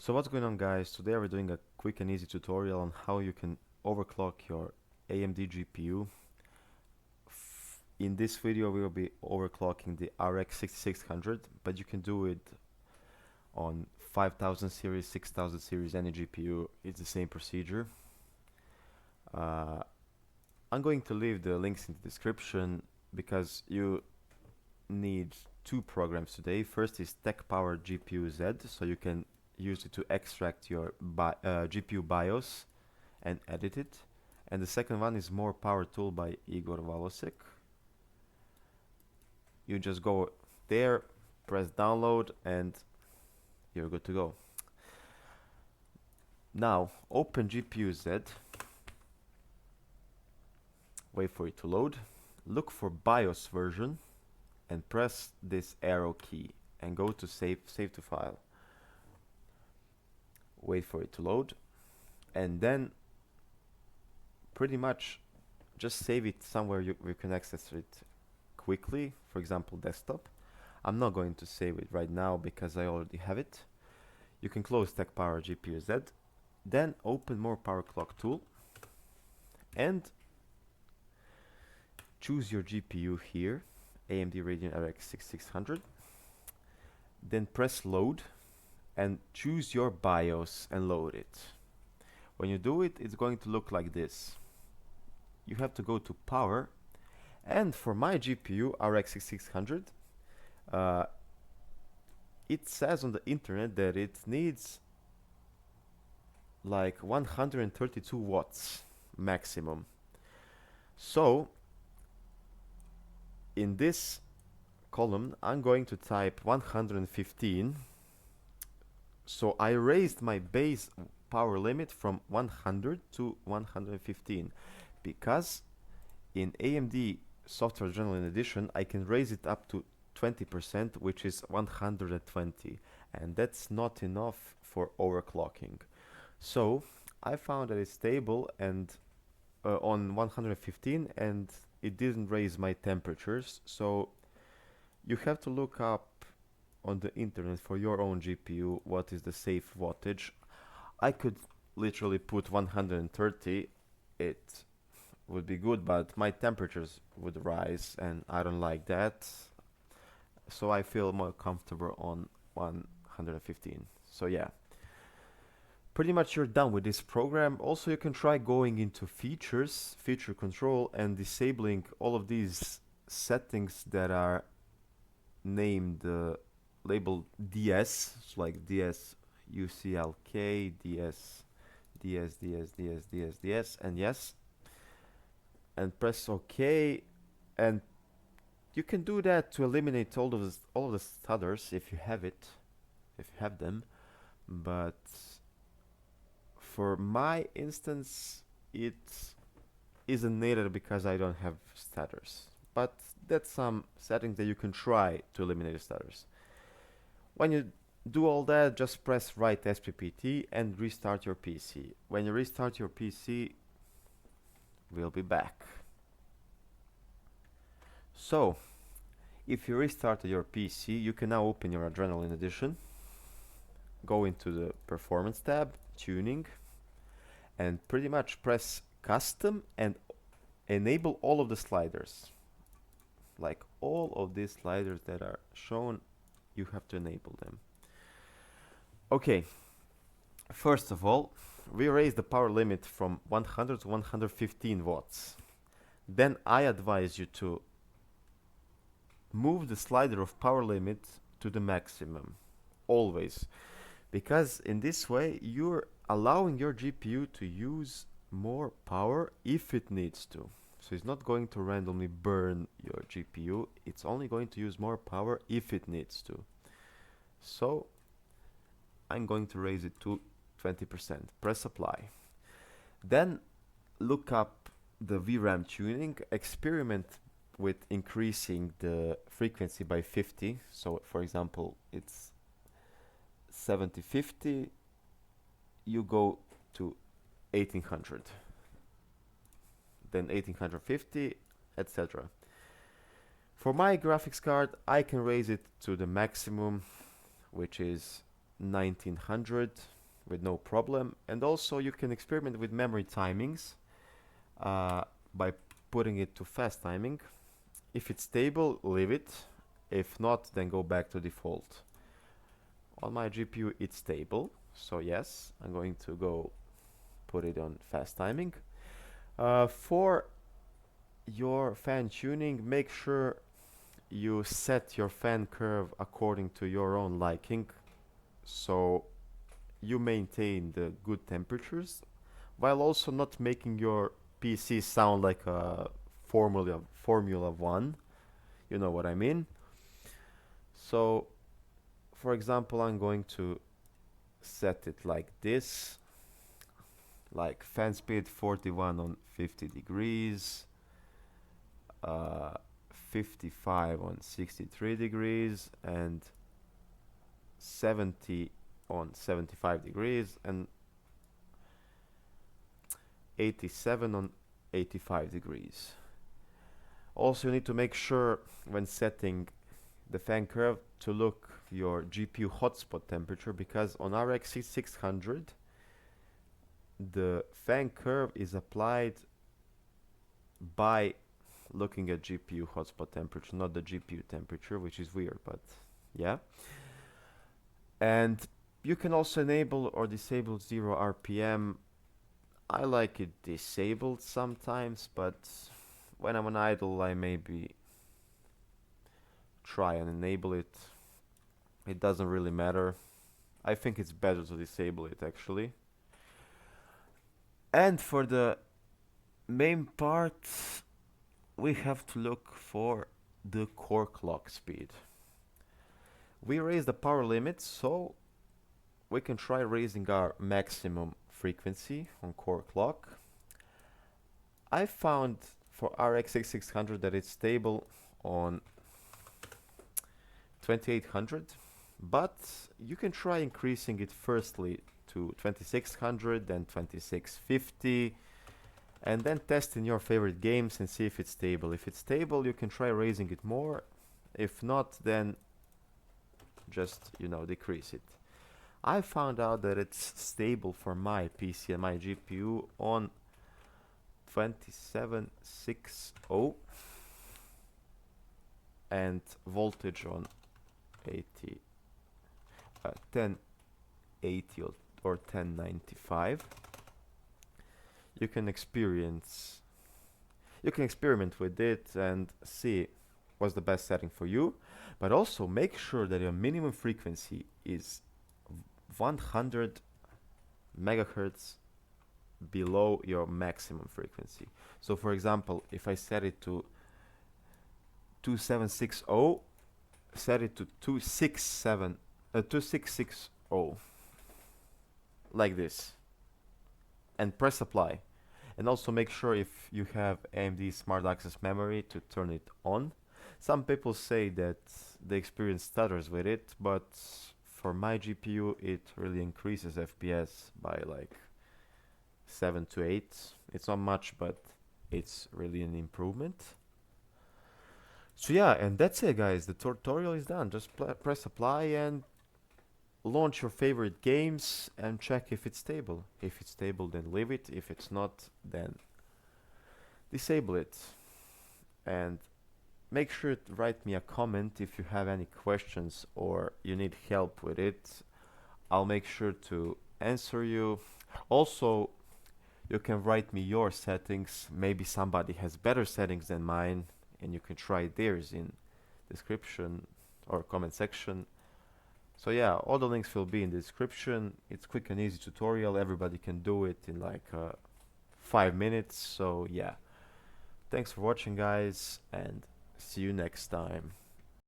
So what's going on, guys? Today we're doing a quick and easy tutorial on how you can overclock your AMD GPU. In this video we will be overclocking the RX 6600, but you can do it on 5000 series, 6000 series, any GPU. It's the same procedure. I'm going to leave the links in the description because you need two programs today. First is TechPower GPU Z, so you can use it to extract your GPU BIOS and edit it. And the second one is More Power Tool by Igor Valosek. You just go there, press download, and you're good to go. Now open GPU Z, wait for it to load, look for BIOS version and press this arrow key and go to save to file. Wait for it to load, and then pretty much just save it somewhere you can access it quickly, for example desktop. I'm not going to save it right now because I already have it. You can close TechPower GPU Z, then open More Power Clock tool and choose your GPU here, AMD Radeon RX 6600, then press load and choose your BIOS and load it. When you do it, it's going to look like this. You have to go to power, and for my GPU RX 6600, it says on the internet that it needs like 132 watts maximum. So in this column I'm going to type 115. So I raised my base power limit from 100 to 115 because in AMD Software Adrenaline Edition I can raise it up to 20%, which is 120, and that's not enough for overclocking. So I found that it's stable and on 115, and it didn't raise my temperatures. So you have to look up on the internet for your own GPU what is the safe wattage. I could literally put 130, it would be good, but my temperatures would rise and I don't like that, so I feel more comfortable on 115. So yeah, pretty much you're done with this program. Also, you can try going into feature control and disabling all of these settings that are named labeled DS, so like DS UCLK, DS, and yes, and press OK, and you can do that to eliminate all of the stutters if you have them. But for my instance, it isn't needed because I don't have stutters. But that's some settings that you can try to eliminate the stutters. When you do all that, just press right SPPT and restart your PC. When you restart your PC, we'll be back. So if you restarted your PC, you can now open your Adrenaline Edition, go into the Performance tab, Tuning, and pretty much press Custom and enable all of the sliders. Like all of these sliders that are shown, you have to enable them. Okay, first of all, we raise the power limit from 100 to 115 watts. Then I advise you to move the slider of power limit to the maximum, always, because in this way you're allowing your GPU to use more power if it needs to. So it's not going to randomly burn your GPU, it's only going to use more power if it needs to. So I'm going to raise it to 20%, press apply. Then look up the VRAM tuning, experiment with increasing the frequency by 50. So for example, it's 7050, you go to 1800, then 1850, etc. For my graphics card, I can raise it to the maximum, which is 1900, with no problem. And also you can experiment with memory timings by putting it to fast timing. If it's stable, leave it. If not, then go back to default. On my GPU it's stable, so yes, I'm going to go put it on fast timing. For your fan tuning, make sure you set your fan curve according to your own liking, so you maintain the good temperatures while also not making your PC sound like a Formula 1. You know what I mean? So for example, I'm going to set it like this, like fan speed 41 on 50 degrees, 55 on 63 degrees, and 70 on 75 degrees, and 87 on 85 degrees. Also, you need to make sure when setting the fan curve to look your GPU hotspot temperature, because on RX 600 the fan curve is applied by looking at GPU hotspot temperature, not the GPU temperature, which is weird, but yeah. And you can also enable or disable 0 RPM. I like it disabled sometimes, but when I'm on idle I maybe try and enable it. It doesn't really matter. I think it's better to disable it actually. And for the main part, we have to look for the core clock speed. We raised the power limit, so we can try raising our maximum frequency on core clock. I found for RX 6600 that it's stable on 2800, but you can try increasing it firstly to 2600, then 2650, and then test in your favorite games and see if it's stable. If it's stable, you can try raising it more. If not, then just, you know, decrease it. I found out that it's stable for my PC and my GPU on 2760 and voltage on 1080 or 1095. You can experiment with it and see what's the best setting for you, but also make sure that your minimum frequency is 100 megahertz below your maximum frequency. So for example, if I set it to 2760, set it to 2660 like this, and press apply. And also make sure if you have AMD Smart Access Memory to turn it on. Some people say that they experience stutters with it, but for my GPU it really increases FPS by like 7 to 8. It's not much, but it's really an improvement. So yeah, and that's it guys, the tutorial is done. Just press apply and launch your favorite games and check if it's stable. If it's stable, then leave it. If it's not, then disable it. And make sure to write me a comment if you have any questions or you need help with it. I'll make sure to answer you. Also, you can write me your settings. Maybe somebody has better settings than mine, and you can try theirs in description or comment section. So yeah, all the links will be in the description. It's quick and easy tutorial. Everybody can do it in like 5 minutes. So yeah, thanks for watching guys, and see you next time.